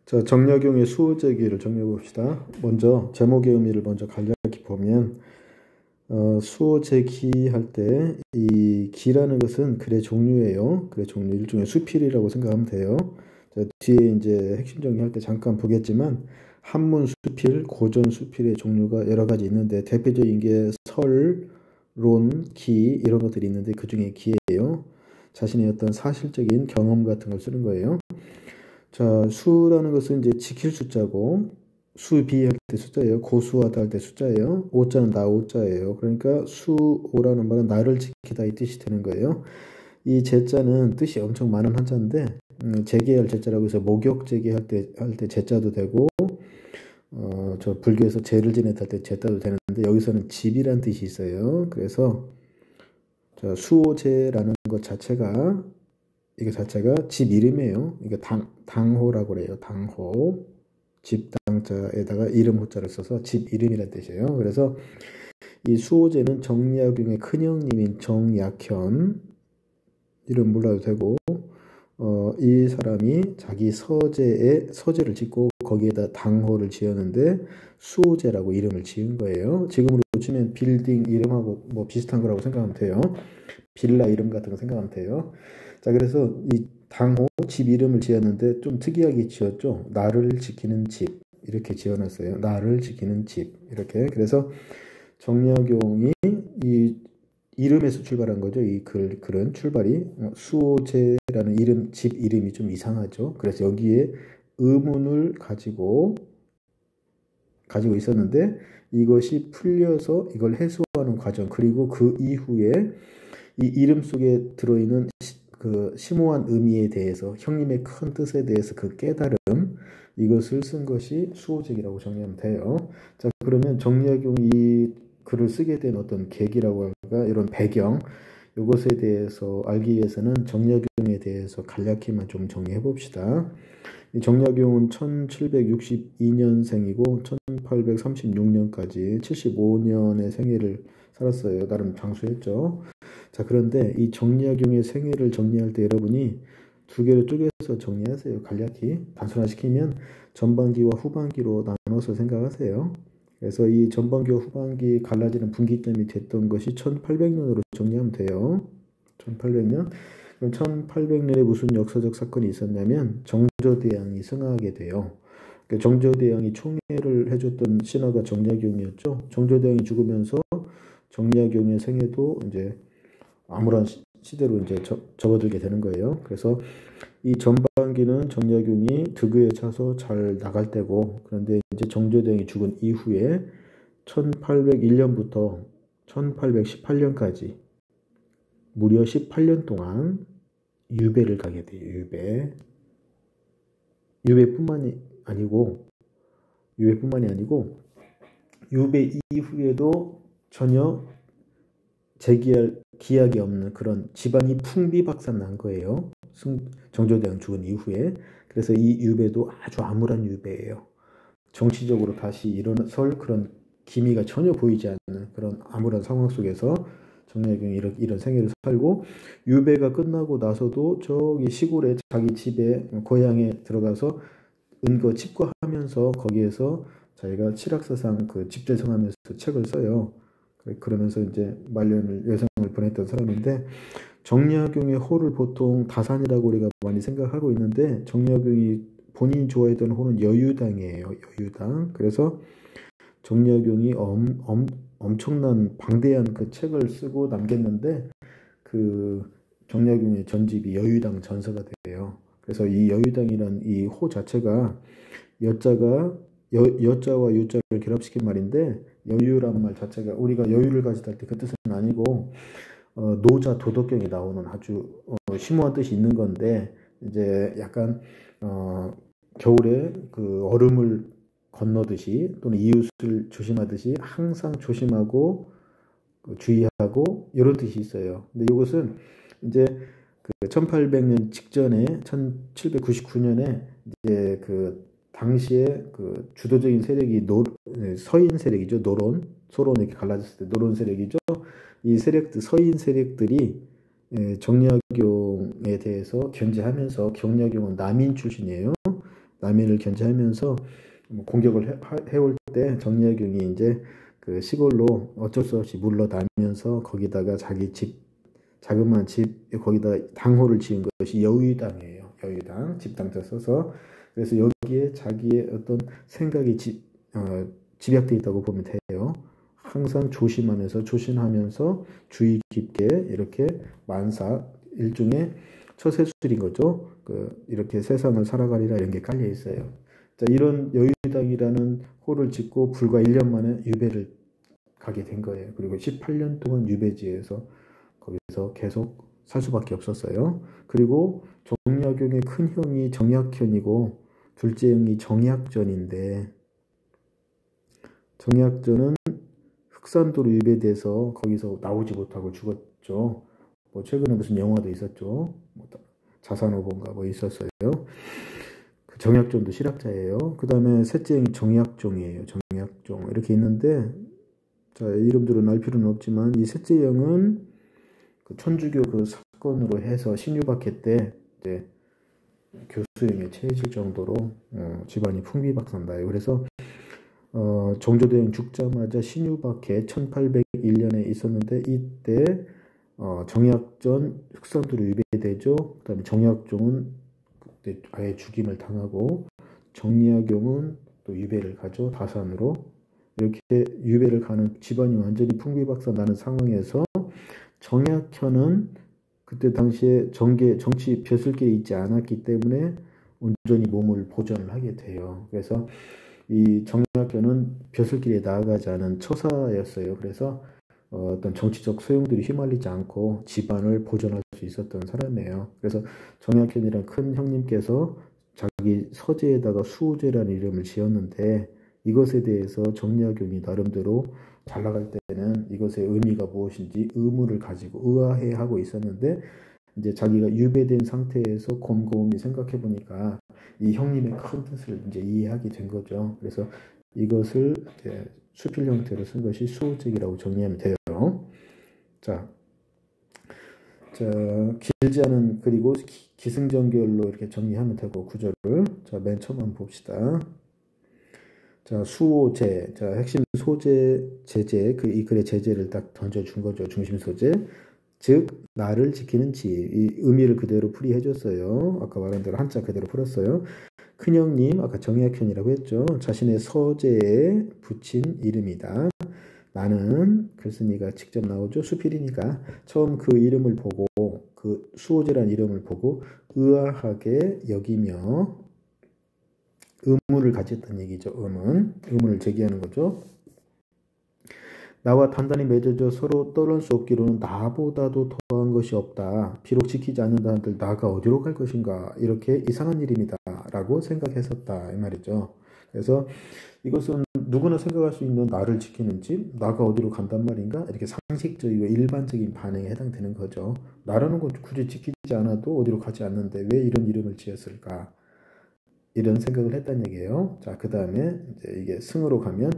자, 정약용의 수호제기를 정리해 봅시다. 먼저 제목의 의미를 먼저 간략히 보면 수호제기 할 때 이 기라는 것은 글의 종류예요. 글의 종류 일종의 수필이라고 생각하면 돼요. 자, 뒤에 이제 핵심 정리할 때 잠깐 보겠지만 한문 수필, 고전 수필의 종류가 여러 가지 있는데 대표적인 게 설, 론, 기 이런 것들이 있는데 그 중에 기예요. 자신의 어떤 사실적인 경험 같은 걸 쓰는 거예요. 자, 수라는 것은 이제 지킬 숫자고 수비할 때 숫자예요. 고수하다 할 때 숫자예요. 오자는 나 오자예요. 그러니까 수오라는 말은 나를 지키다 이 뜻이 되는 거예요. 이 제자는 뜻이 엄청 많은 한자인데 제기할 제자라고 해서 목욕 제기할 때 제자도 되고 저 불교에서 제를 지냈다 할 때 제자도 되는데 여기서는 집이란 뜻이 있어요. 그래서 자, 수오제라는 것 자체가 이거 자체가 집 이름이에요. 이게 당호라고 그래요. 당호. 집당자에다가 이름 호자를 써서 집 이름이라는 뜻이에요. 그래서 이 수호제는 정약용의 큰형님인 정약현 이름 몰라도 되고 이 사람이 자기 서재를 짓고 거기에다 당호를 지었는데 수호제라고 이름을 지은 거예요. 지금으로 치면 빌딩 이름하고 뭐 비슷한 거라고 생각하면 돼요. 빌라 이름 같은 거 생각하면 돼요. 자, 그래서 이 당호 집 이름을 지었는데 좀 특이하게 지었죠. 나를 지키는 집 이렇게 지어놨어요. 나를 지키는 집 이렇게. 그래서 정약용이 이 이름에서 출발한 거죠. 이 글은 출발이 수호제라는 이름 집 이름이 좀 이상하죠. 그래서 여기에 의문을 가지고 있었는데 이것이 풀려서 이걸 해소하는 과정 그리고 그 이후에 이 이름 속에 들어있는 그 심오한 의미에 대해서 형님의 큰 뜻에 대해서 그 깨달음 이것을 쓴 것이 수호제기라고 정리하면 돼요. 자, 그러면 정약용이 이 글을 쓰게 된 어떤 계기라고 할까 이런 배경 이것에 대해서 알기 위해서는 정약용에 대해서 간략히만 좀 정리해 봅시다. 이 정약용은 1762년생이고 1836년까지 75년의 생애를 살았어요. 나름 장수했죠. 자, 그런데 이 정약용의 생애를 정리할 때 여러분이 두 개를 쪼개서 정리하세요. 간략히 단순화시키면 전반기와 후반기로 나눠서 생각하세요. 그래서 이 전반기와 후반기 갈라지는 분기점이 됐던 것이 1800년으로 정리하면 돼요. 1800년. 그럼 1800년에 무슨 역사적 사건이 있었냐면 정조대왕이 승하하게 돼요. 정조대왕이 총애를 해줬던 신하가 정약용이었죠. 정조대왕이 죽으면서 정약용의 생애도 이제 아무런 시대로 이제 접어들게 되는 거예요. 그래서 이 전반기는 정약용이 득의에 차서 잘 나갈 때고 그런데 이제 정조대왕이 죽은 이후에 1801년부터 1818년까지 무려 18년 동안 유배를 가게 돼요. 유배뿐만이 아니고 유배 이후에도 전혀 재기할 기약이 없는 그런 집안이 풍비박산 난 거예요. 정조대왕 죽은 이후에. 그래서 이 유배도 아주 암울한 유배예요. 정치적으로 다시 일어설 그런 기미가 전혀 보이지 않는 그런 암울한 상황 속에서 정약용이 이런 생애를 살고 유배가 끝나고 나서도 저기 시골에 자기 집에 고향에 들어가서 은거 집과하면서 거기에서 자기가 칠학사상 그 집제성하면서 책을 써요. 그러면서 이제 말년을 여성을 보냈던 사람인데 정약용의 호를 보통 다산이라고 우리가 많이 생각하고 있는데 정약용이 본인이 좋아했던 호는 여유당이에요. 여유당. 그래서 정약용이 엄청난 방대한 그 책을 쓰고 남겼는데 그 정약용의 전집이 여유당 전서가 돼요. 그래서 이 여유당이라는 이 호 자체가 여자와 유자를 결합시킨 말인데 여유란 말 자체가 우리가 여유를 가지다 할 때 그 뜻은 아니고 노자 도덕경에 나오는 아주 심오한 뜻이 있는 건데 이제 약간 겨울에 그 얼음을 건너듯이 또는 이웃을 조심하듯이 항상 조심하고 주의하고 이런 뜻이 있어요. 근데 이것은 이제 그 1800년 직전에 1799년에 이제 그 당시에 그 주도적인 세력이 서인 세력이죠. 소론 이렇게 갈라졌을 때 노론 세력이죠. 이 서인 세력들이 정약용에 대해서 견제하면서 정약용은 남인 출신이에요. 남인을 견제하면서 뭐 공격을 해올 때 정약용이 이제 그 시골로 어쩔 수 없이 물러나면서 거기다가 자기 집, 자그마한 집, 거기다 당호를 지은 것이 여의당이에요. 여의당, 집당자 써서. 그래서 여기에 자기의 어떤 생각이 집약되어 있다고 보면 돼요. 항상 조심하면서 주의 깊게 이렇게 만사, 일종의 처세술인 거죠. 이렇게 세상을 살아가리라 이런 게 깔려 있어요. 자, 이런 여의당이라는 호를 짓고 불과 1년 만에 유배를 가게 된 거예요. 그리고 18년 동안 유배지에서 거기서 계속 살 수밖에 없었어요. 그리고 정약용의 큰 형이 정약현이고 둘째 형이 정약전인데, 정약전은 흑산도로 유배돼서 거기서 나오지 못하고 죽었죠. 뭐 최근에 무슨 영화도 있었죠. 뭐 자산오보인가 뭐 있었어요. 그 정약전도 실학자예요. 그 다음에 셋째 형이 정약종이에요. 정약종 이렇게 있는데, 자, 이름들은 알 필요는 없지만 이 셋째 형은 그 천주교 그 사건으로 해서 신유박해 때 이제 교수형에 처해질 정도로 집안이 풍비박산다요. 그래서 정조대왕 죽자마자 신유박해 1801년에 있었는데, 이때 정약전 흑산도로 유배되죠. 그 다음에 정약종은 그때 아예 죽임을 당하고 정약용은 또 유배를 가죠. 다산으로. 이렇게 유배를 가는, 집안이 완전히 풍비박산 나는 상황에서 정약현은 그때 당시에 정치 벼슬길에 있지 않았기 때문에 온전히 몸을 보존을 하게 돼요. 그래서 이 정약현은 벼슬길에 나아가지 않은 처사였어요. 그래서 어떤 정치적 소용들이 휘말리지 않고 집안을 보존할 수 있었던 사람이에요. 그래서 정약현이란 큰 형님께서 자기 서재에다가 수호제라는 이름을 지었는데, 이것에 대해서 정약용이 나름대로 잘 나갈 때는 이것의 의미가 무엇인지 의문을 가지고 의아해하고 있었는데, 이제 자기가 유배된 상태에서 곰곰이 생각해 보니까 이 형님의 큰 뜻을 이제 이해하게 된 거죠. 그래서 이것을 이제 수필 형태로 쓴 것이 수호책이라고 정리하면 돼요. 자, 길지 않은, 그리고 기승전결로 이렇게 정리하면 되고, 구절을. 자, 맨 처음 한번 봅시다. 자, 수호제. 자, 핵심 소재, 제재. 이 글의 제재를 딱 던져준 거죠. 중심 소재. 즉, 나를 지키는 지. 이 의미를 그대로 풀이해줬어요. 아까 말한 대로 한자 그대로 풀었어요. 큰형님, 아까 정약현이라고 했죠. 자신의 서재에 붙인 이름이다. 나는, 글쓴이가 직접 나오죠. 수필이니까. 처음 그 이름을 보고, 그 수호제라는 이름을 보고 의아하게 여기며 의문을 가졌다는 얘기죠. 의문을 제기하는 거죠. 나와 단단히 맺어져 서로 떠날 수 없기로는 나보다도 더한 것이 없다. 비록 지키지 않는다 한들 나가 어디로 갈 것인가. 이렇게 이상한 일입니다. 라고 생각했었다. 이 말이죠. 그래서 이것은 누구나 생각할 수 있는 나를 지키는 집, 나가 어디로 간단 말인가? 이렇게 상식적이고 일반적인 반응에 해당되는 거죠. 나라는 건 굳이 지키지 않아도 어디로 가지 않는데 왜 이런 이름을 지었을까? 이런 생각을 했다는 얘기예요. 자, 그 다음에 이제 이게 승으로 가면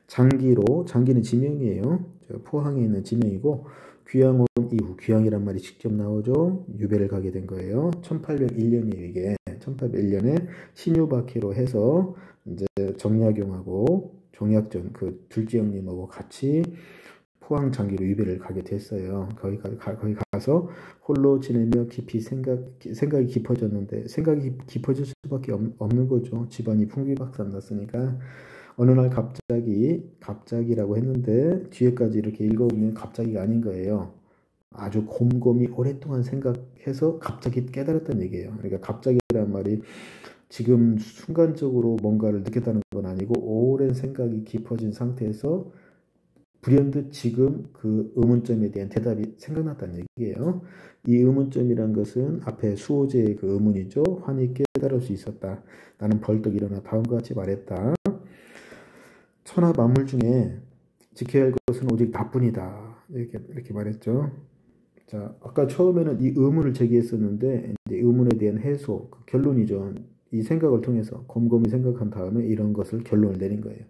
장기는 지명이에요. 포항에 있는 지명이고, 귀양 온 이후, 귀양이란 말이 직접 나오죠. 유배를 가게 된 거예요. 1801년이에요. 이게 1801년에 신유박해로 해서 이제 정약용하고 정약전 그 둘째 형님하고 같이 포항 장기로 유배를 가게 됐어요. 거기 가서 홀로 지내며 깊이 생각이 깊어졌는데, 생각이 깊어질 수밖에 없는 거죠. 집안이 풍비박산 났으니까. 어느 날 갑자기라고 했는데 뒤에까지 이렇게 읽어보면 갑자기가 아닌 거예요. 아주 곰곰이 오랫동안 생각해서 갑자기 깨달았다는 얘기예요. 그러니까 갑자기라는 말이 지금 순간적으로 뭔가를 느꼈다는 건 아니고, 오랜 생각이 깊어진 상태에서 불현듯 지금 그 의문점에 대한 대답이 생각났다는 얘기예요. 이 의문점이란 것은 앞에 수호제의 그 의문이죠. 환히 깨달을 수 있었다. 나는 벌떡 일어나 다음과 같이 말했다. 천하 만물 중에 지켜야 할 것은 오직 나뿐이다. 이렇게 말했죠. 자, 아까 처음에는 이 의문을 제기했었는데, 이제 의문에 대한 해소, 그 결론이죠. 이 생각을 통해서 곰곰이 생각한 다음에 이런 것을 결론을 내린 거예요.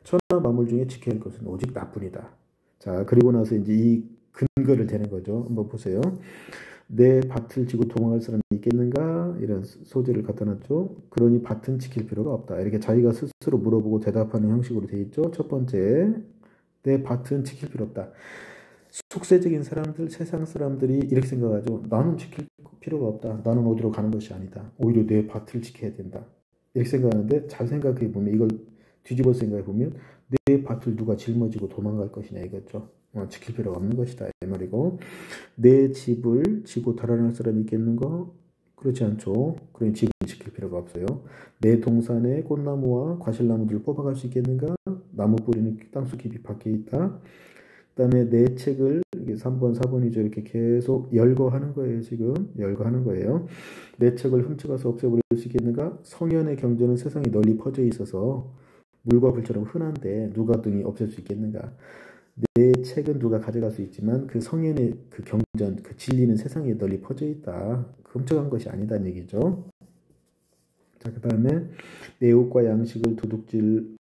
천하 만물 중에 지켜야 할 것은 오직 나뿐이다. 자, 그리고 나서 이제 이 근거를 대는 거죠. 한번 보세요. 내 밭을 지고 도망갈 사람이 있겠는가? 이런 소재를 갖다 놨죠. 그러니 밭은 지킬 필요가 없다. 이렇게 자기가 스스로 물어보고 대답하는 형식으로 돼 있죠. 첫 번째, 내 밭은 지킬 필요 없다. 속세적인 사람들, 세상 사람들이 이렇게 생각하죠. 나는 지킬 필요가 없다. 나는 어디로 가는 것이 아니다. 오히려 내 밭을 지켜야 된다. 이렇게 생각하는데 잘 생각해 보면 이걸 뒤집어 생각해 보면 내 밭을 누가 짊어지고 도망갈 것이냐 이거죠. 지킬 필요가 없는 것이다 이 말이고, 내 집을 지고 달아날 사람이 있겠는가? 그렇지 않죠. 그러니 집을 지킬 필요가 없어요. 내 동산에 꽃나무와 과실나무들을 뽑아갈 수 있겠는가? 나무 뿌리는 땅속 깊이 밖에 있다. 그다음에 내 책을 이게 3번, 4번이죠. 이렇게 계속 열거하는 거예요. 지금 열거하는 거예요. 내 책을 훔쳐가서 없애버릴 수 있겠는가? 성현의 경전은 세상에 널리 퍼져 있어서 물과 불처럼 흔한데 누가 등이 없앨 수 있겠는가? 내 책은 누가 가져갈 수 있지만 그 성현의 그 경전, 그 진리는 세상에 널리 퍼져 있다. 훔쳐간 것이 아니다는 얘기죠. 자, 그 다음에 내 옷과 양식을 도둑질하여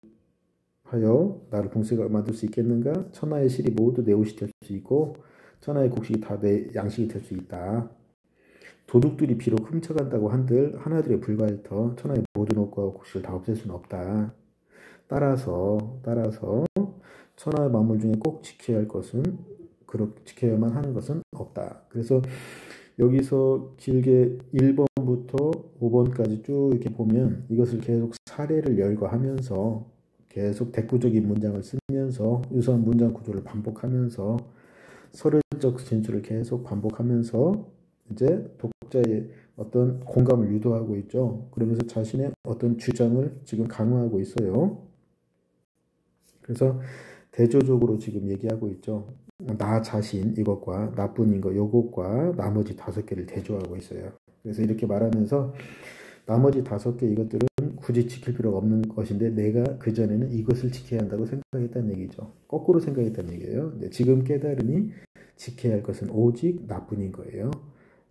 나를 봉쇄가 만들 수 있겠는가? 천하의 실이 모두 내 옷이 될 수 있고 천하의 곡식이 다 내 양식이 될 수 있다. 도둑들이 비록 훔쳐간다고 한들 하나들의 불과할 터 천하의 모든 옷과 곡식을 다 없앨 수는 없다. 따라서 천하의 만물 중에 꼭 지켜야 할 것은, 그렇게 지켜야만 하는 것은 없다. 그래서 여기서 길게 1번부터 5번까지 쭉 이렇게 보면 이것을 계속 사례를 열거하면서 계속 대꾸적인 문장을 쓰면서 유사한 문장 구조를 반복하면서 서술적 진술을 계속 반복하면서 이제 독자의 어떤 공감을 유도하고 있죠. 그러면서 자신의 어떤 주장을 지금 강화하고 있어요. 그래서 대조적으로 지금 얘기하고 있죠. 나 자신 이것과 나뿐인 것 이것과 나머지 5개를 대조하고 있어요. 그래서 이렇게 말하면서 나머지 5개 이것들은 굳이 지킬 필요가 없는 것인데 내가 그전에는 이것을 지켜야 한다고 생각했다는 얘기죠. 거꾸로 생각했다는 얘기예요. 근데 지금 깨달으니 지켜야 할 것은 오직 나뿐인 거예요.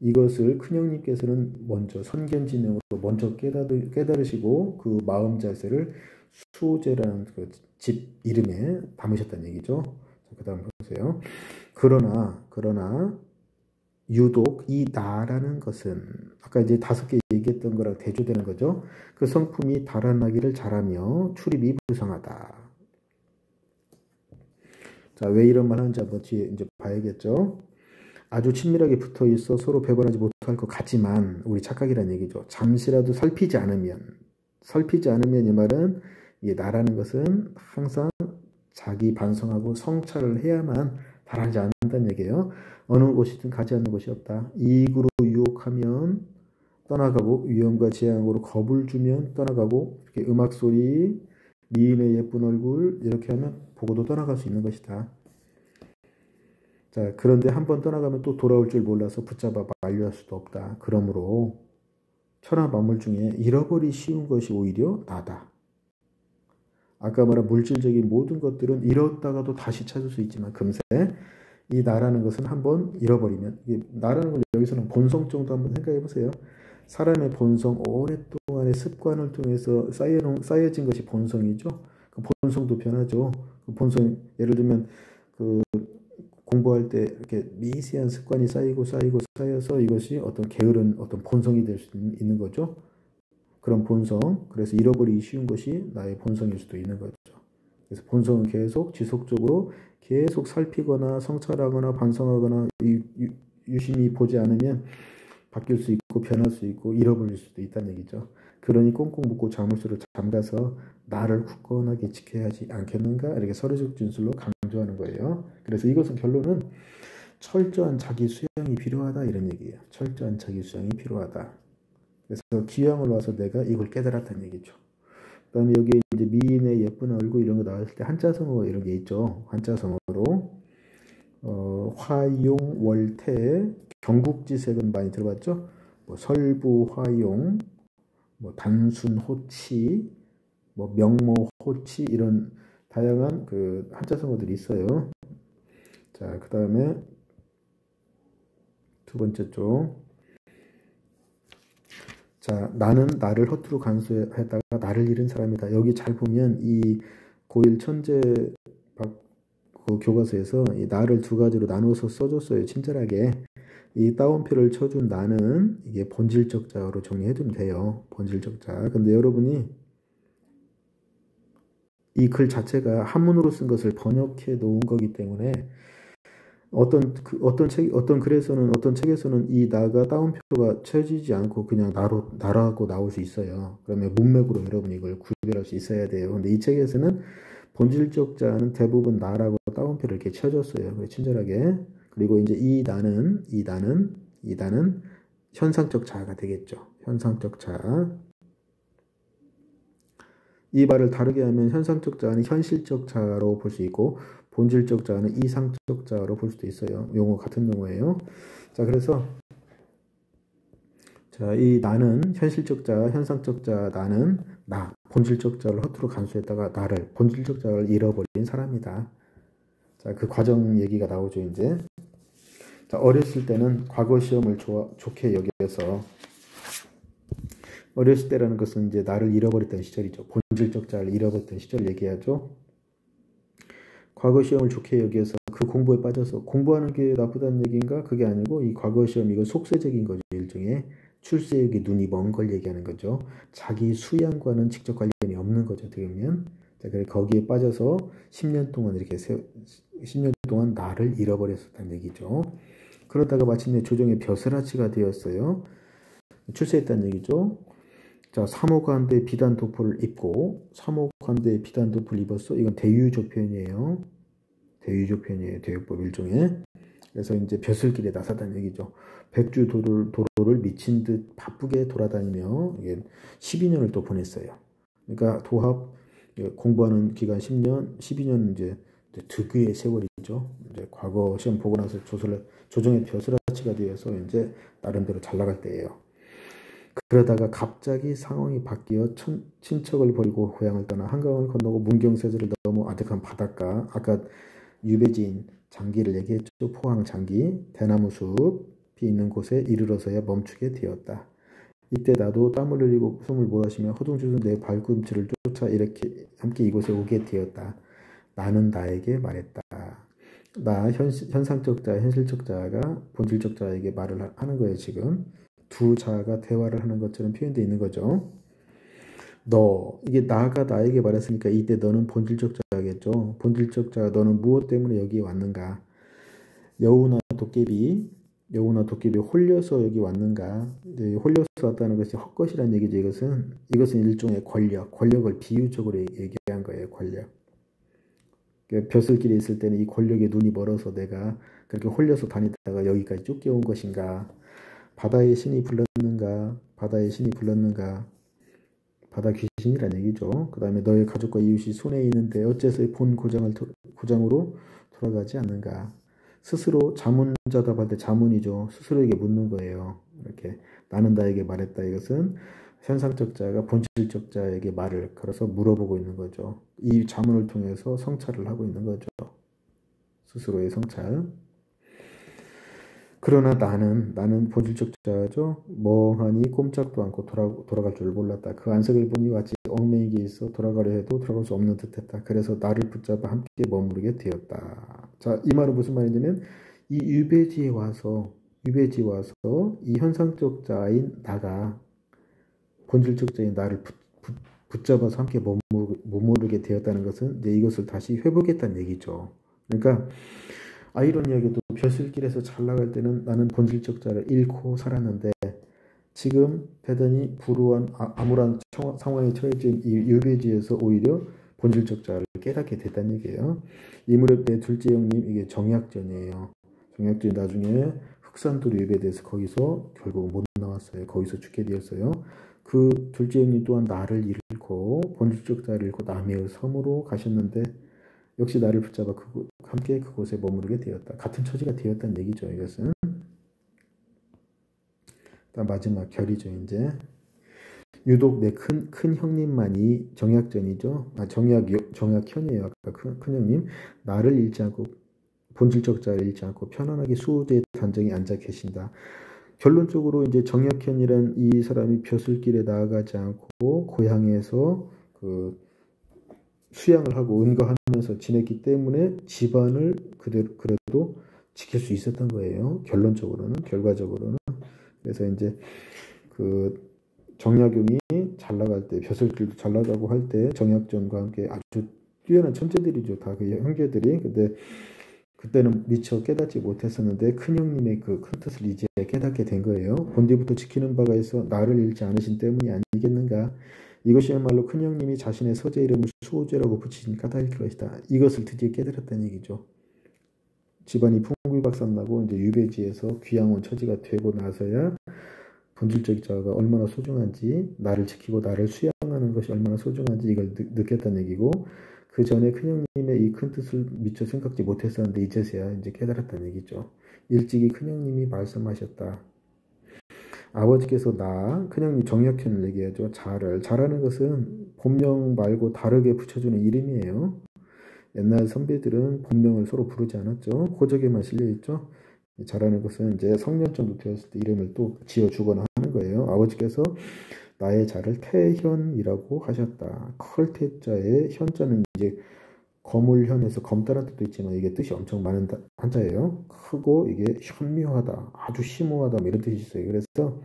이것을 큰형님께서는 먼저 선견지능으로 먼저 깨달으시고 그 마음 자세를 수호제라는 그 집 이름에 담으셨다는 얘기죠. 그 다음 보세요. 그러나 유독 이 나라는 것은 아까 이제 5개 얘기했던 거랑 대조되는 거죠. 그 성품이 달아나기를 잘하며 출입이 불성하다. 자, 왜 이런 말 하는지 한번 뒤에 이제 봐야겠죠. 아주 친밀하게 붙어 있어 서로 배반하지 못할 것 같지만 우리 착각이라는 얘기죠. 잠시라도 살피지 않으면 이 말은 이 나라는 것은 항상 자기 반성하고 성찰을 해야만 달하지 않는다는 얘기예요. 어느 곳이든 가지 않는 곳이 없다. 이익으로 유혹하면 떠나가고 위험과 재앙으로 겁을 주면 떠나가고 이렇게 음악 소리, 미인의 예쁜 얼굴 이렇게 하면 보고도 떠나갈 수 있는 것이다. 자, 그런데 한번 떠나가면 또 돌아올 줄 몰라서 붙잡아 만류할 수도 없다. 그러므로 천하 만물 중에 잃어버리 쉬운 것이 오히려 나다. 아까 말한 물질적인 모든 것들은 잃었다가도 다시 찾을 수 있지만 금세 이 나라는 것은 한번 잃어버리면, 나라는 건 여기서는 본성 정도 한번 생각해 보세요. 사람의 본성, 오랫동안의 습관을 통해서 쌓여진 것이 본성이죠. 그 본성도 변하죠. 그 본성, 예를 들면 그 공부할 때 이렇게 미세한 습관이 쌓여서 이것이 어떤 게으른 어떤 본성이 될 수 있는 거죠. 그런 본성, 그래서 잃어버리기 쉬운 것이 나의 본성일 수도 있는 거죠. 그래서 본성은 계속 지속적으로 계속 살피거나 성찰하거나 반성하거나 유심히 보지 않으면 바뀔 수 있고 변할 수 있고 잃어버릴 수도 있다는 얘기죠. 그러니 꽁꽁 묶고 자물쇠로 잠가서 나를 굳건하게 지켜야 하지 않겠는가? 이렇게 서류적 진술로 강조하는 거예요. 그래서 이것은 결론은 철저한 자기 수양이 필요하다 이런 얘기예요. 철저한 자기 수양이 필요하다. 그래서 기왕을 와서 내가 이걸 깨달았다는 얘기죠. 그 다음에 여기 이제 미인의 예쁜 얼굴 이런 거 나왔을 때 한자성어 이런 게 있죠. 한자성어로 화용, 월태, 경국지색은 많이 들어봤죠. 뭐 설부화용, 뭐 단순호치, 뭐 명모호치 이런 다양한 그 한자성어들이 있어요. 자, 그 다음에 두 번째 쪽. 자, 나는 나를 허투루 간수했다가 나를 잃은 사람이다. 여기 잘 보면 이 고일 천재 그 교과서에서 이 나를 두 가지로 나눠서 써줬어요. 친절하게. 이 따옴표를 쳐준 나는 이게 본질적 자어로 정리해두면 돼요. 본질적 자. 근데 여러분이 이 글 자체가 한문으로 쓴 것을 번역해 놓은 거기 때문에 어떤 글에서는, 어떤 책에서는 이 나가 따옴표가 쳐지지 않고 그냥 나라고 나올 수 있어요. 그러면 문맥으로 여러분이 이걸 구별할 수 있어야 돼요. 근데 이 책에서는 본질적 자는 대부분 나라고 따옴표를 이렇게 쳐줬어요. 그래, 친절하게. 그리고 이제 이 나는 현상적 자가 되겠죠. 현상적 자. 이 말을 다르게 하면 현상적 자는 현실적 자로 볼 수 있고 본질적 자는 이상적 자로 볼 수도 있어요. 용어 같은 용어예요. 자, 그래서 자, 이 나는 현실적 자, 현상적 자, 나는 나, 본질적 자를 허투루 간수했다가 나를, 본질적 자를 잃어버린 사람이다. 자, 그 과정 얘기가 나오죠, 이제. 자, 어렸을 때는 과거 시험을 좋게 여겨서 어렸을 때라는 것은 이제 나를 잃어버렸던 시절이죠. 본질적 자를 잃어버렸던 시절을 얘기하죠. 과거 시험을 좋게 여기서 그 공부에 빠져서 공부하는 게 나쁘다는 얘기인가? 그게 아니고 이 과거 시험 이거 속세적인 거죠. 일종의 출세역에 눈이 먼 걸 얘기하는 거죠. 자기 수양과는 직접 관련이 없는 거죠. 어떻게 보면. 자, 그래서 거기에 빠져서 10년 동안 이렇게 10년 동안 나를 잃어버렸었다는 얘기죠. 그러다가 마침내 조정의 벼슬아치가 되었어요. 출세했다는 얘기죠. 자, 삼호관대 비단 도포를 입고 삼호관대 비단 도포를 입었어. 이건 대유조 표현이에요. 대유조 표현이에요. 대유법 일종의. 그래서 이제 벼슬길에 나섰다는 얘기죠. 백주 도로를 미친 듯 바쁘게 돌아다니며 12년을 또 보냈어요. 그러니까 도합 공부하는 기간 10년, 12년 이제 득의의 세월이죠. 이제 과거 시험 보고 나서 조정의 벼슬아치가 되어서 이제 나름대로 잘 나갈 때예요. 그러다가 갑자기 상황이 바뀌어 친척을 버리고 고향을 떠나 한강을 건너고 문경세제를 넘어 아득한 바닷가, 아까 유배지인 장기를 얘기했죠. 포항 장기, 대나무 숲이 있는 곳에 이르러서야 멈추게 되었다. 이때 나도 땀을 흘리고 숨을 몰아쉬며 허둥지둥 내 발꿈치를 쫓아 이렇게 함께 이곳에 오게 되었다. 나는 나에게 말했다. 나 현상적 자, 현실적 자가 본질적 자에게 말을 하는 거예요. 지금 두 자가 대화를 하는 것처럼 표현되어 있는 거죠. 이게 나가 나에게 말했으니까 이때 너는 본질적 자겠죠. 본질적 자, 너는 무엇 때문에 여기에 왔는가? 여우나 도깨비 홀려서 여기 왔는가? 홀려서 왔다는 것이 헛것이라는 얘기죠. 이것은 일종의 권력을 비유적으로 얘기한 거예요. 권력. 벼슬길에 있을 때는 이 권력에 눈이 멀어서 내가 그렇게 홀려서 다니다가 여기까지 쫓겨온 것인가? 바다의 신이 불렀는가? 바다 귀신이란 얘기죠. 그 다음에 너의 가족과 이웃이 손에 있는데 어째서 본 고장으로 돌아가지 않는가? 스스로 자문자답할 때 자문이죠. 스스로에게 묻는 거예요. 이렇게 나는 나에게 말했다. 이것은 현상적 자가 본질적 자에게 말을 걸어서 물어보고 있는 거죠. 이 자문을 통해서 성찰을 하고 있는 거죠. 스스로의 성찰. 그러나 나는 본질적 자죠. 멍하니 꼼짝도 않고 돌아갈 줄 몰랐다. 그 안색을 보니 마치 얽매이게 있어 돌아가려 해도 돌아갈 수 없는 듯했다. 그래서 나를 붙잡아 함께 머무르게 되었다. 자, 이 말은 무슨 말이냐면 이 유배지에 와서 이 현상적 자인 나가 본질적 자인 나를 붙잡아서 함께 머무르게 되었다는 것은 이제 이것을 다시 회복했다는 얘기죠. 그러니까 아이러니하게도 벼슬길에서 잘 나갈 때는 나는 본질적 자를 잃고 살았는데 지금 대단히 불우한 암울한 상황에 처해진 이 유배지에서 오히려 본질적 자를 깨닫게 됐다는 얘기예요. 이 무렵 때 둘째 형님 이게 정약전이에요. 정약전이 나중에 흑산도로 유배돼서 거기서 결국 못 나왔어요. 거기서 죽게 되었어요. 그 둘째 형님 또한 나를 잃고 본질적 자를 잃고 남의 섬으로 가셨는데 역시 나를 붙잡아 함께 그곳에 머무르게 되었다. 같은 처지가 되었다는 얘기죠. 이것은. 마지막 결이죠. 이제 유독 내 큰 형님만이 정약전이죠. 정약현이에요. 아까 큰 형님 나를 잃지 않고 본질적 자를 잃지 않고 편안하게 수호대 단정히 앉아 계신다. 결론적으로 이제 정약현이란 이 사람이 벼슬길에 나아가지 않고 고향에서 수양을 하고 은거하면서 지냈기 때문에 집안을 그래도 지킬 수 있었던 거예요. 결과적으로는. 그래서 이제 그 정약용이 잘 나갈 때, 벼슬길도 잘 나가고 할 때 정약전과 함께 아주 뛰어난 천재들이죠. 다 그 형제들이. 근데 그때는 미처 깨닫지 못했었는데 큰형님의 그 큰 뜻을 이제 깨닫게 된 거예요. 본디부터 지키는 바가 있어 나를 잃지 않으신 때문이 아니겠는가. 이것이야말로 큰형님이 자신의 서재 이름을 수호제라고 붙이신 까닭일 것이다. 이것을 드디어 깨달았다는 얘기죠. 집안이 풍비박산나고 이제 유배지에서 귀양원 처지가 되고 나서야 본질적 자가 얼마나 소중한지, 나를 지키고 나를 수양하는 것이 얼마나 소중한지 이걸 느꼈다는 얘기고, 그 전에 큰형님의 이 큰 뜻을 미처 생각지 못했었는데 이제서야 이제 깨달았다는 얘기죠. 일찍이 큰형님이 말씀하셨다. 아버지께서 큰형님 정약현을 얘기하죠. 자라는 것은 본명 말고 다르게 붙여주는 이름이에요. 옛날 선비들은 본명을 서로 부르지 않았죠. 호적에만 실려있죠. 자라는 것은 이제 성년 정도 되었을 때 이름을 또 지어주거나 하는 거예요. 아버지께서 나의 자를 태현이라고 하셨다. 클태자의 현자는 이제 거물현에서 검다란 뜻도 있지만 이게 뜻이 엄청 많은 한자예요. 크고 이게 현묘하다, 아주 심오하다 이런 뜻이 있어요. 그래서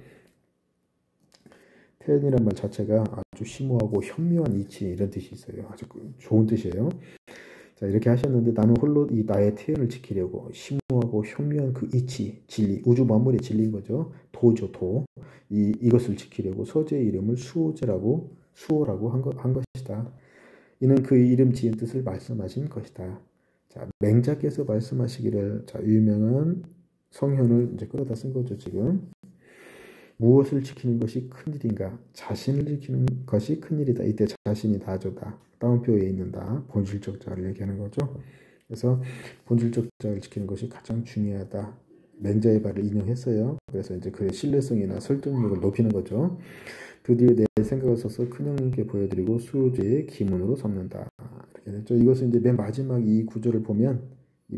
태현이란 말 자체가 아주 심오하고 현묘한 이치 이런 뜻이 있어요. 아주 좋은 뜻이에요. 자, 이렇게 하셨는데 나는 홀로 이 나의 태연을 지키려고 심오하고 현묘한 그 이치, 진리, 우주 만물의 진리인 거죠. 도죠, 도. 이것을 지키려고 서재의 이름을 수호라고 한 것이다. 이는 그 이름 지은 뜻을 말씀하신 것이다. 자, 맹자께서 말씀하시기를, 자, 유명한 성현을 이제 끌어다 쓴 거죠, 지금. 무엇을 지키는 것이 큰일인가? 자신을 지키는 것이 큰일이다. 이때 자신이 다조다. 따옴표에 있는다. 본질적 자를 얘기하는 거죠. 그래서 본질적 자를 지키는 것이 가장 중요하다. 맹자의 말을 인용했어요. 그래서 이제 그의 신뢰성이나 설득력을 높이는 거죠. 드디어 내 생각을 써서 큰형님께 보여드리고 수호제의 기문으로 삼는다. 이렇게 됐죠. 이것은 이제 맨 마지막 이 구절을 보면, 이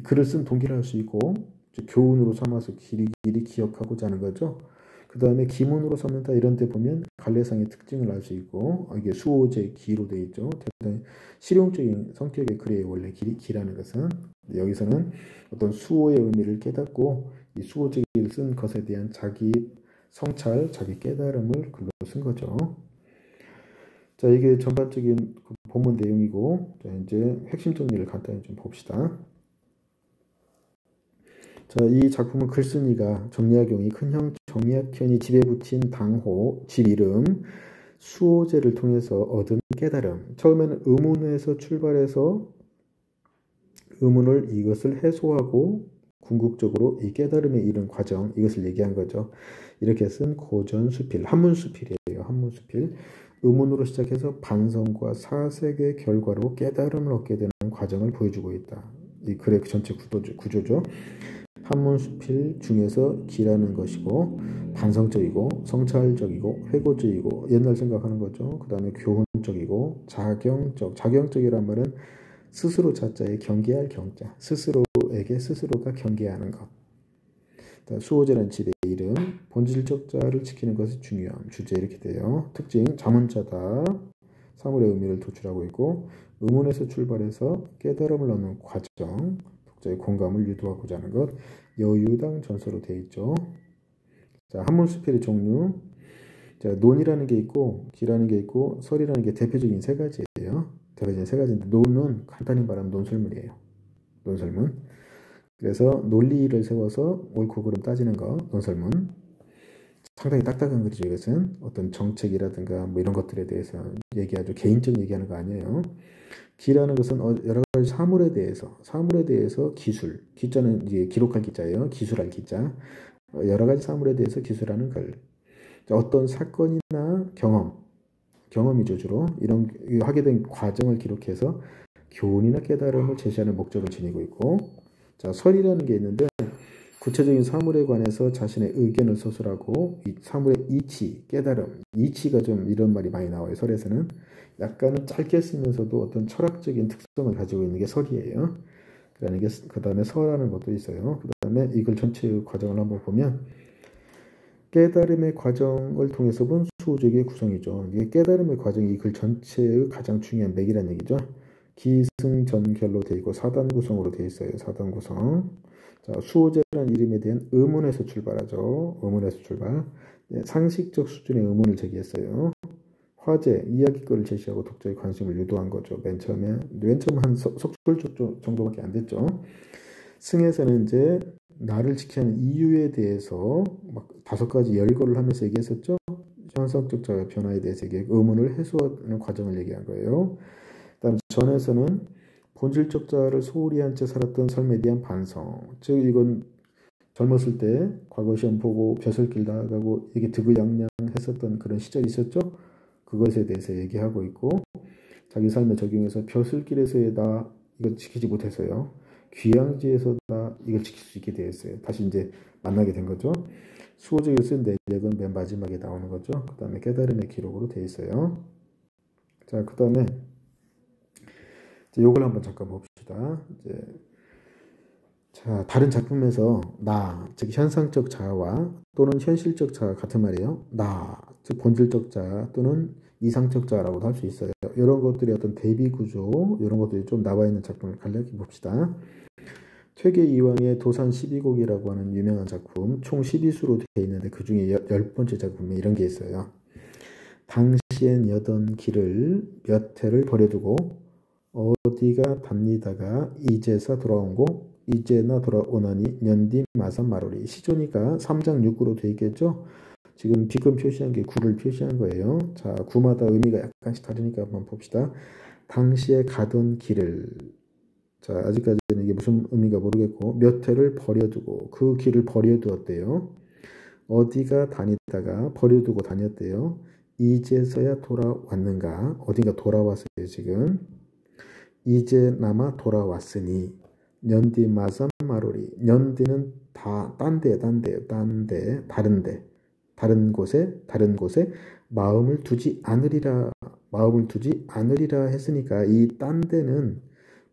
글을 쓴 동기를 알 수 있고, 교훈으로 삼아서 길이 기억하고자 하는 거죠. 그 다음에 기문으로 삼는다 이런 데 보면 갈래상의 특징을 알 수 있고, 이게 수호제 기로 되어 있죠. 대단히 실용적인 성격의 글이에요. 원래 기라는 것은. 여기서는 어떤 수호의 의미를 깨닫고 이 수호제기를 쓴 것에 대한 자기 성찰, 자기 깨달음을 글로 쓴 거죠. 자, 이게 전반적인 그 본문 내용이고, 자, 이제 핵심 정리를 간단히 좀 봅시다. 자, 이 작품은 글쓴이가 정약용이 큰형 정약현이 집에 붙인 당호, 집 이름, 수호제를 통해서 얻은 깨달음. 처음에는 의문에서 출발해서 의문을 이것을 해소하고 궁극적으로 이 깨달음에 이른 과정, 이것을 얘기한 거죠. 이렇게 쓴 고전수필, 한문수필이에요. 한문수필. 의문으로 시작해서 반성과 사색의 결과로 깨달음을 얻게 되는 과정을 보여주고 있다. 이 글의 전체 구조죠. 한문수필 중에서 기라는 것이고 반성적이고 성찰적이고 회고적이고 옛날 생각하는 거죠. 그 다음에 교훈적이고 자경적이란 말은 스스로 자자에 경계할 경자, 스스로에게 스스로가 경계하는 것. 수호제라는 집의 이름, 본질적 자를 지키는 것이 중요함, 주제 이렇게 돼요. 특징, 자문자다. 사물의 의미를 도출하고 있고 의문에서 출발해서 깨달음을 얻는 과정, 독자의 공감을 유도하고자 하는 것, 여유당 전서로 되어 있죠. 자, 한문수필의 종류. 자, 논이라는 게 있고 기라는 게 있고 설이라는 게 대표적인 세 가지예요. 대표적인 세 가지인데 논은 간단히 말하면 논설문이에요. 논설문. 그래서 논리를 세워서 옳고 그름 따지는 거, 논설문. 상당히 딱딱한 글이죠. 이것은 어떤 정책이라든가 뭐 이런 것들에 대해서 얘기하죠. 개인적인 얘기하는 거 아니에요. 기라는 것은 여러 가지 사물에 대해서 기술, 기자는 이제 기록할 기자예요. 기술할 기자. 여러 가지 사물에 대해서 기술하는 글. 어떤 사건이나 경험이죠. 주로 이런 하게 된 과정을 기록해서 교훈이나 깨달음을 제시하는 목적을 지니고 있고, 자, 설이라는 게 있는데 구체적인 사물에 관해서 자신의 의견을 서술하고 이 사물의 이치, 깨달음, 이치가 좀 이런 말이 많이 나와요. 설에서는 약간은 짧게 쓰면서도 어떤 철학적인 특성을 가지고 있는 게 설이에요. 그 다음에 설하는 것도 있어요. 그 다음에 이걸 전체 과정을 한번 보면 깨달음의 과정을 통해서 본 수호적의 구성이죠. 이게 깨달음의 과정이 이 글 전체의 가장 중요한 맥이라는 얘기죠. 기승전결로 되어 있고 4단 구성으로 되어 있어요. 4단 구성. 자, 수호제라는 이름에 대한 의문에서 출발하죠. 의문에서 출발. 네, 상식적 수준의 의문을 제기했어요. 화제, 이야기거리를 제시하고 독자의 관심을 유도한 거죠. 맨 처음 한 석술 정도밖에 안 됐죠. 승에서는 이제 나를 지키는 이유에 대해서 막 5가지 열거를 하면서 얘기했었죠. 현상적 자가 변화에 대해서 의문을 해소하는 과정을 얘기한 거예요. 그다음 전에서는 본질적 자를 소홀히 한 채 살았던 삶에 대한 반성. 즉 이건 젊었을 때 과거 시험 보고 벼슬길 나가고 이게 득의양양했었던 그런 시절이 있었죠. 그것에 대해서 얘기하고 있고 자기 삶에 적용해서 벼슬길에서의 나 이걸 지키지 못해서요. 귀양지에서 나 이걸 지킬 수 있게 되었어요. 다시 이제 만나게 된 거죠. 수호적으로 쓴 내력은 맨 마지막에 나오는 거죠. 그 다음에 깨달음의 기록으로 되어 있어요. 자, 그 다음에 이걸 한번 잠깐 봅시다. 이제 자, 다른 작품에서 나, 즉 현상적 자아와 또는 현실적 자아 같은 말이에요. 나, 즉 본질적 자아 또는 이상적 자아라고도 할 수 있어요. 이런 것들이 어떤 대비 구조, 이런 것들이 좀 나와 있는 작품을 간략히 봅시다. 퇴계 이황의 도산 12곡이라고 하는 유명한 작품, 총 12수로 되어 있는데 그 중에 10번째 작품에 이런 게 있어요. 당시엔 여던 길을 몇 해를 버려두고 어디가 답니다가 이제서 돌아온고 이제나 돌아오나니 년디 마산 마로리. 시조니까 3장 6구로 되어 있겠죠. 지금 비금 표시한 게 구를 표시한 거예요. 자, 구마다 의미가 약간씩 다르니까 한번 봅시다. 당시에 가던 길을, 자, 아직까지는 이게 무슨 의미가 모르겠고 몇 해를 버려두고 그 길을 버려두었대요. 어디가 다니다가 버려두고 다녔대요. 이제서야 돌아왔는가. 어딘가 돌아왔어요 지금. 이제나마 돌아왔으니 년디 마산 마로리. 년디는 다 딴데 다른 곳에 마음을 두지 않으리라. 마음을 두지 않으리라 했으니까 이 딴 데는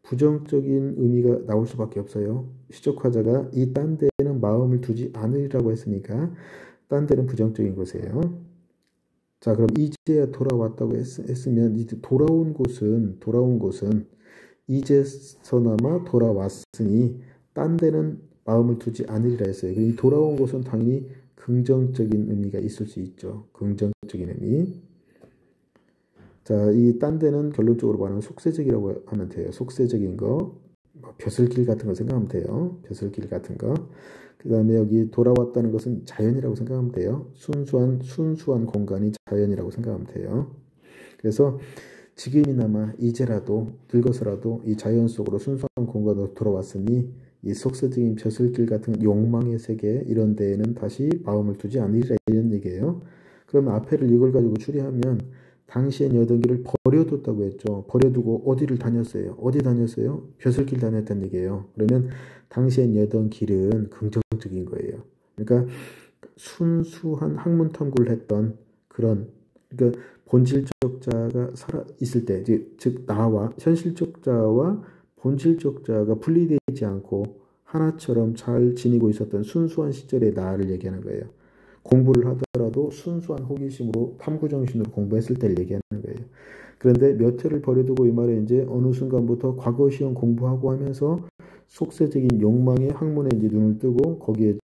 부정적인 의미가 나올 수밖에 없어요. 시적화자가 이 딴 데는 마음을 두지 않으리라고 했으니까 딴 데는 부정적인 곳이에요. 자, 그럼 이제야 돌아왔다고 했으면 이제 돌아온 곳은 이제서나마 돌아왔으니 딴 데는 마음을 두지 않으리라 했어요. 이 돌아온 곳은 당연히 긍정적인 의미가 있을 수 있죠. 긍정적인 의미. 자, 이 딴 데는 결론적으로 말하면 속세적이라고 하면 돼요. 속세적인 거, 벼슬길 같은 거 생각하면 돼요. 벼슬길 같은 거. 그 다음에 여기 돌아왔다는 것은 자연이라고 생각하면 돼요. 순수한 공간이 자연이라고 생각하면 돼요. 그래서 지금이나마 이제라도 늙어서라도 이 자연 속으로 순수한 공간으로 돌아왔으니 이 속세적인 벼슬길 같은 욕망의 세계 이런 데에는 다시 마음을 두지 않으리라 이런 얘기예요. 그러면 앞에를 이걸 가지고 추리하면 당시엔 여던 길을 버려뒀다고 했죠. 버려두고 어디를 다녔어요? 어디 다녔어요? 벼슬길 다녔다는 얘기예요. 그러면 당시엔 여던 길은 긍정적인 거예요. 그러니까 순수한 학문 탐구를 했던 그런, 그러니까 본질적 자가 살아 있을 때, 즉 나와 현실적 자와 본질적 자가 분리되지 않고 하나처럼 잘 지니고 있었던 순수한 시절의 나를 얘기하는 거예요. 공부를 하더라도 순수한 호기심으로 탐구정신으로 공부했을 때를 얘기하는 거예요. 그런데 몇 해를 버려두고 이 말에 이제 어느 순간부터 과거 시험 공부하고 하면서 속세적인 욕망의 학문에 이제 눈을 뜨고 거기에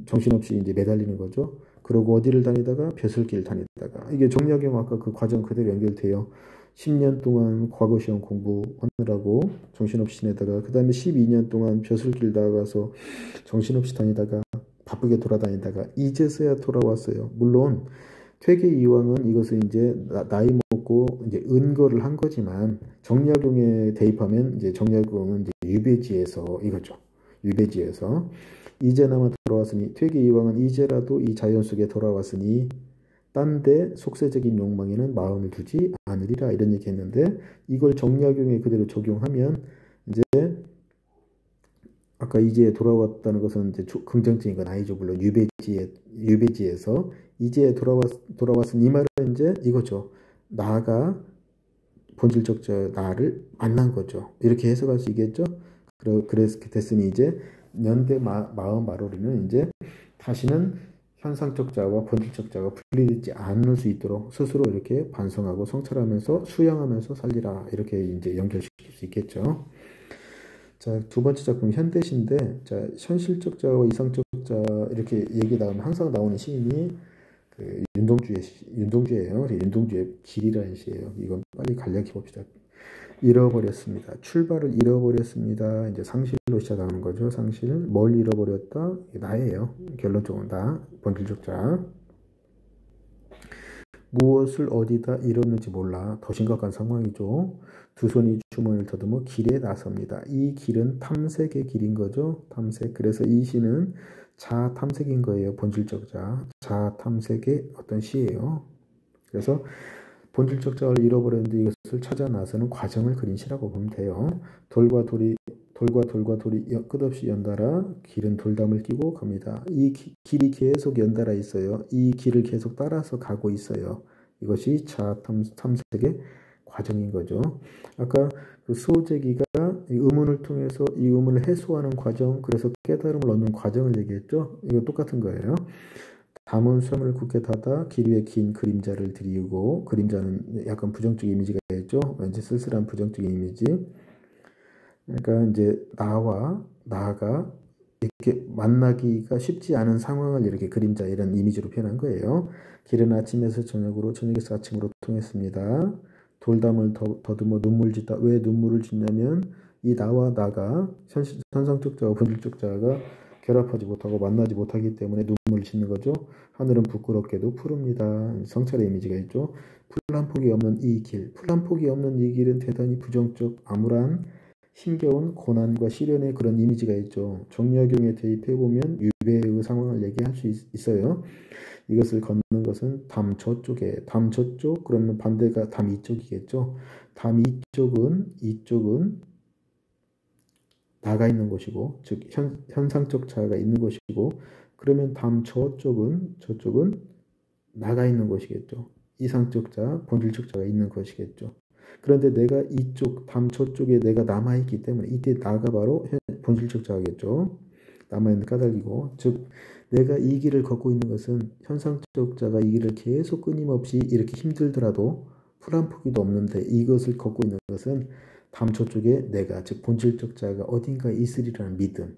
정신없이 이제 매달리는 거죠. 그러고 어디를 다니다가 벼슬길 다니다가 이게 정약용 아까 그 과정 그대로 연결돼요. 10년 동안 과거 시험 공부하느라고 정신없이 지내다가 그 다음에 12년 동안 벼슬길 나가서 정신없이 다니다가 바쁘게 돌아다니다가 이제서야 돌아왔어요. 물론 퇴계 이황은 이것을 이제 나이 먹고 이제 은거를 한 거지만 정약용에 대입하면 이제 정약용은 이제 유배지에서 이거죠. 유배지에서 이제나마 돌아왔으니 퇴계 이황은 이제라도 이 자연 속에 돌아왔으니 딴 데 속세적인 욕망에는 마음을 두지 않으리라 이런 얘기 했는데 이걸 정약용에 그대로 적용하면 이제 아까 이제 돌아왔다는 것은 이제 긍정적인 건 아니죠. 물론 유배지에서 이제 돌아왔은 이 말은 이제 이거죠. 나가 본질적 저 나를 만난 거죠. 이렇게 해석할 수 있겠죠. 그래서 됐으니 이제 년대 마음 마로리는 이제 다시는 현상적 자와 본질적 자가 분리되지 않을 수 있도록 스스로 이렇게 반성하고 성찰하면서 수양하면서 살리라 이렇게 이제 연결시킬 수 있겠죠. 자, 두 번째 작품 현대시인데, 자, 현실적 자와 이상적 자 이렇게 얘기 나오면 항상 나오는 시인이 그 윤동주예요. 윤동주의 길이라는 시예요. 이건 빨리 간략히 봅시다. 잃어버렸습니다. 출발을 잃어버렸습니다. 이제 상실로 시작하는 거죠. 상실. 뭘 잃어버렸다? 나예요. 결론적으로 나. 본질적 자. 무엇을 어디다 잃었는지 몰라. 더 심각한 상황이죠. 두 손이 주머니를 더듬어 길에 나섭니다. 이 길은 탐색의 길인 거죠. 탐색. 그래서 이 시는 자아 탐색인 거예요. 본질적 자. 자아 탐색의 어떤 시예요. 그래서 본질적 자아를 잃어버렸는데 이것을 찾아 나서는 과정을 그린 시라고 보면 돼요. 돌과 돌이 끝없이 연달아 길은 돌담을 끼고 갑니다. 이 길이 계속 연달아 있어요. 이 길을 계속 따라서 가고 있어요. 이것이 자아 탐색의 과정인 거죠. 아까 그 수호제기가 의문을 통해서 이 의문을 해소하는 과정, 그래서 깨달음을 얻는 과정을 얘기했죠. 이거 똑같은 거예요. 담은 쇠문을 굳게 닫아 길 위에 긴 그림자를 들이우고, 그림자는 약간 부정적 이미지가 있죠. 왠지 쓸쓸한 부정적인 이미지. 그러니까 이제 나가 이렇게 만나기가 쉽지 않은 상황을 이렇게 그림자 이런 이미지로 표현한 거예요. 길은 아침에서 저녁으로, 저녁에서 아침으로 통했습니다. 돌담을 더듬어 눈물 짓다. 왜 눈물을 짓냐면 이 나와 나가 현상적 자와 본질적 자가 결합하지 못하고 만나지 못하기 때문에 눈물을 짓는 거죠. 하늘은 부끄럽게도 푸릅니다. 성찰의 이미지가 있죠. 풀 한 폭이 없는 이 길. 풀 한 폭이 없는 이 길은 대단히 부정적, 암울한, 힘겨운 고난과 시련의 그런 이미지가 있죠. 정약용에 대입해보면 유배의 상황을 얘기할 수 있어요. 이것을 걷는 것은 담 저쪽에, 담 저쪽, 그러면 반대가 담 이쪽이겠죠. 담 이쪽은 나가 있는 곳이고, 즉 현상적 자아가 있는 곳이고, 그러면 담 저쪽은 나가 있는 곳이겠죠. 이상적 자, 본질적 자가 있는 것이겠죠. 그런데 내가 이쪽, 담 저쪽에 내가 남아있기 때문에 이때 나가 바로 본질적 자아겠죠. 남아있는 까닭이고, 즉 내가 이 길을 걷고 있는 것은 현상적 자가 이 길을 계속 끊임없이 이렇게 힘들더라도 풀 한 포기도 없는데 이것을 걷고 있는 것은 담 저쪽에 내가, 즉 본질적 자가 어딘가에 있으리라는 믿음.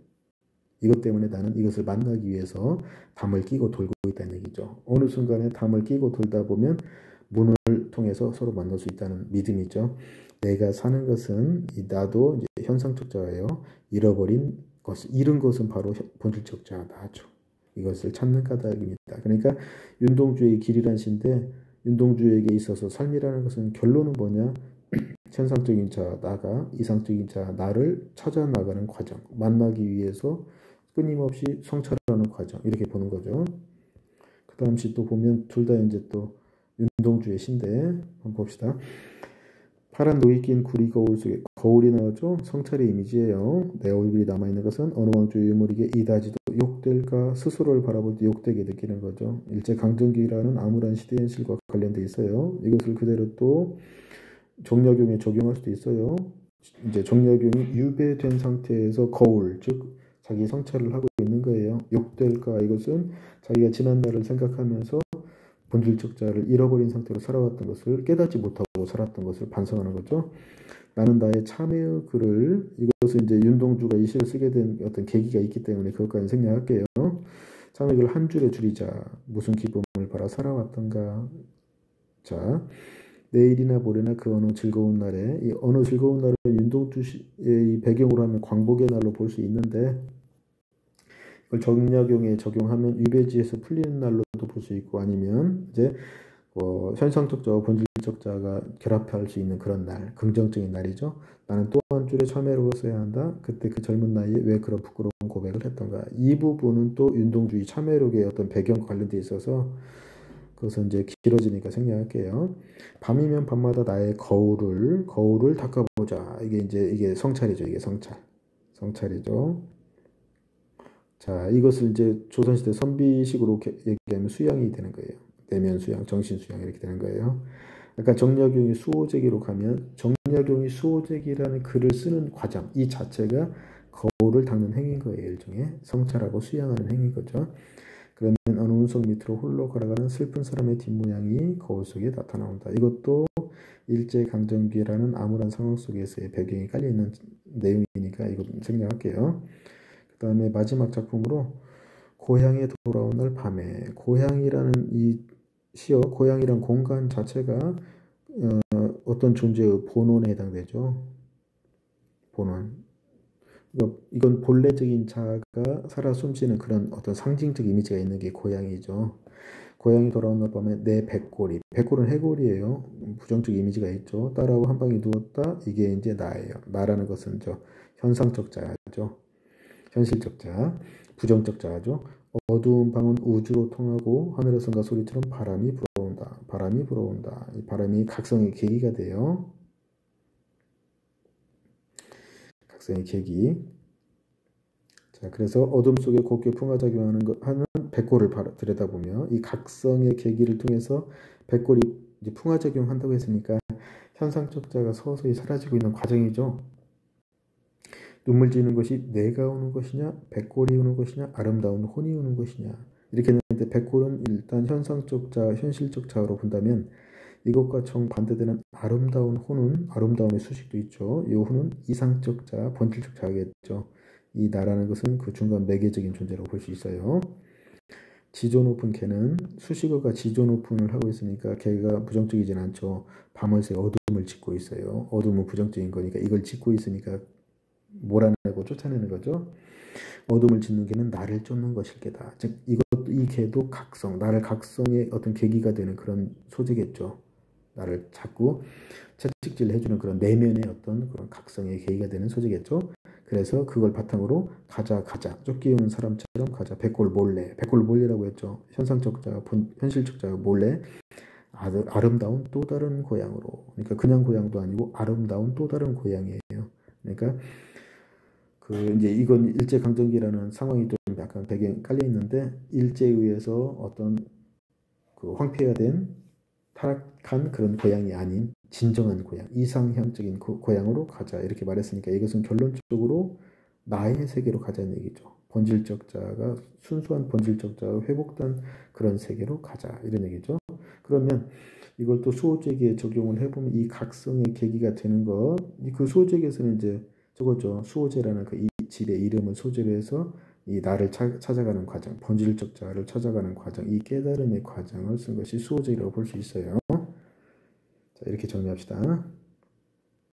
이것 때문에 나는 이것을 만나기 위해서 담을 끼고 돌고 있다는 얘기죠. 어느 순간에 담을 끼고 돌다 보면 문을 통해서 서로 만날 수 있다는 믿음이죠. 내가 사는 것은 나도 이제 현상적 자예요. 잃은 것은 바로 본질적 자아죠. 이것을 찾는 까닭입니다. 그러니까 윤동주의 길이란 시인데, 윤동주에게 있어서 삶이라는 것은 결론은 뭐냐? 현상적인 자 나가, 이상적인 자 나를 찾아 나가는 과정, 만나기 위해서 끊임없이 성찰하는 과정, 이렇게 보는 거죠. 그 다음 시 또 보면 둘 다 이제 또 윤동주의 시인데 한번 봅시다. 파란 녹이 낀 구리 거울 속에, 거울이 나오죠. 성찰의 이미지예요. 내 얼굴이 남아있는 것은 어느 왕조의 유물이게 이다지도 욕될까, 스스로를 바라볼 때 욕되게 느끼는 거죠. 일제강점기라는 암울한 시대 현실과 관련돼 있어요. 이것을 그대로 또 정약용에 적용할 수도 있어요. 이제 정약용이 유배된 상태에서 거울, 즉 자기 성찰을 하고 있는 거예요. 욕될까, 이것은 자기가 지난날을 생각하면서 본질적 자를 잃어버린 상태로 살아왔던 것을 깨닫지 못하고 살았던 것을 반성하는 거죠. 나는 나의 참회의 글을, 이것은 이제 윤동주가 이 시를 쓰게 된 어떤 계기가 있기 때문에 그것까지 생략할게요. 참회의 글을 한 줄에 줄이자. 무슨 기쁨을 바라 살아왔던가. 자, 내일이나 모레나 그 어느 즐거운 날에, 이 어느 즐거운 날을 윤동주의 배경으로 하면 광복의 날로 볼 수 있는데, 이걸 정약용에 적용하면 유배지에서 풀리는 날로도 볼 수 있고, 아니면 이제 현상적 자와 본질적 자가 결합할 수 있는 그런 날, 긍정적인 날이죠. 나는 또 한 줄의 참회로 써야 한다. 그때 그 젊은 나이에 왜 그런 부끄러운 고백을 했던가. 이 부분은 또 윤동주의 참회록의 어떤 배경과 관련돼 있어서 그것은 이제 길어지니까 생략할게요. 밤이면 밤마다 나의 거울을 닦아보자. 이게 성찰이죠. 이게 성찰이죠. 자, 이것을 이제 조선시대 선비식으로 얘기하면 수양이 되는 거예요. 내면 수양, 정신 수양 이렇게 되는 거예요. 아까 정약용이 수호제기로 가면 정약용이 수호제기라는 글을 쓰는 과정, 이 자체가 거울을 닦는 행위인 거예요. 일종의 성찰하고 수양하는 행위인 거죠. 그러면 어느 운석 밑으로 홀로 걸어가는 슬픈 사람의 뒷모양이 거울 속에 나타나온다. 이것도 일제강점기라는 암울한 상황 속에서의 배경이 깔려있는 내용이니까 이거 생략할게요. 그 다음에 마지막 작품으로 고향에 돌아온 날 밤에, 고향이라는 이 시어, 고향이란 공간 자체가 어떤 존재의 본원에 해당되죠. 본원. 이건 본래적인 자아가 살아 숨쉬는 그런 어떤 상징적 이미지가 있는 게 고향이죠. 고향이 돌아온 날 밤에 내 백골이. 백골은 해골이에요. 부정적 이미지가 있죠. 딸하고 한 방에 누웠다. 이게 이제 나예요. 나라는 것은 현상적 자아죠. 현실적 자아. 부정적 자아죠. 어두운 방은 우주로 통하고 하늘에선가 소리처럼 바람이 불어온다. 바람이 불어온다. 이 바람이 각성의 계기가 돼요. 각성의 계기. 자, 그래서 어둠 속에 곱게 풍화작용하는 하는 백골을 들여다보며 이 각성의 계기를 통해서 백골이 이제 풍화작용한다고 했으니까 현상적 자가 서서히 사라지고 있는 과정이죠. 눈물 지는 것이 내가 우는 것이냐, 백골이 우는 것이냐, 아름다운 혼이 우는 것이냐. 이렇게 했는데 백골은 일단 현상적 자, 현실적 자로 본다면 이것과 정반대되는 아름다운 혼은 아름다움의 수식도 있죠. 이 혼은 이상적 자, 본질적 자겠죠. 이 나라는 것은 그 중간 매개적인 존재라고 볼 수 있어요. 지조 높은 개는 수식어가 지조 높은을 하고 있으니까 개가 부정적이진 않죠. 밤을 새 어둠을 짓고 있어요. 어둠은 부정적인 거니까 이걸 짓고 있으니까 몰아내고 쫓아내는 거죠. 어둠을 짓는 개는 나를 쫓는 것일 게다. 즉 이 개도 각성, 나를 각성의 어떤 계기가 되는 그런 소재겠죠. 나를 자꾸 채찍질 해주는 그런 내면의 어떤 그런 각성의 계기가 되는 소재겠죠. 그래서 그걸 바탕으로 가자 쫓기는 사람처럼 가자. 백골 몰래라고 했죠. 현상적 자, 현실적 자 몰래 아름다운 또 다른 고향으로. 그러니까 그냥 고향도 아니고 아름다운 또 다른 고향이에요. 그러니까 이제 이건 일제강점기라는 상황이 좀 약간 배경 깔려 있는데 일제에 의해서 어떤 그 황폐화된 타락한 그런 고향이 아닌 진정한 고향, 이상향적인 고향으로 가자 이렇게 말했으니까 이것은 결론적으로 나의 세계로 가자는 얘기죠. 본질적 자가 순수한 본질적 자가 회복된 그런 세계로 가자 이런 얘기죠. 그러면 이걸 또 수호제기에 적용을 해보면 이 각성의 계기가 되는 것, 그 수호제기에서는 이제 저거죠. 수호제라는 그 이 집의 이름을 소재로 해서 이 나를 찾아가는 과정, 본질적 자아를 찾아가는 과정, 이 깨달음의 과정을 쓴 것이 수호제라고 볼 수 있어요. 자, 이렇게 정리합시다.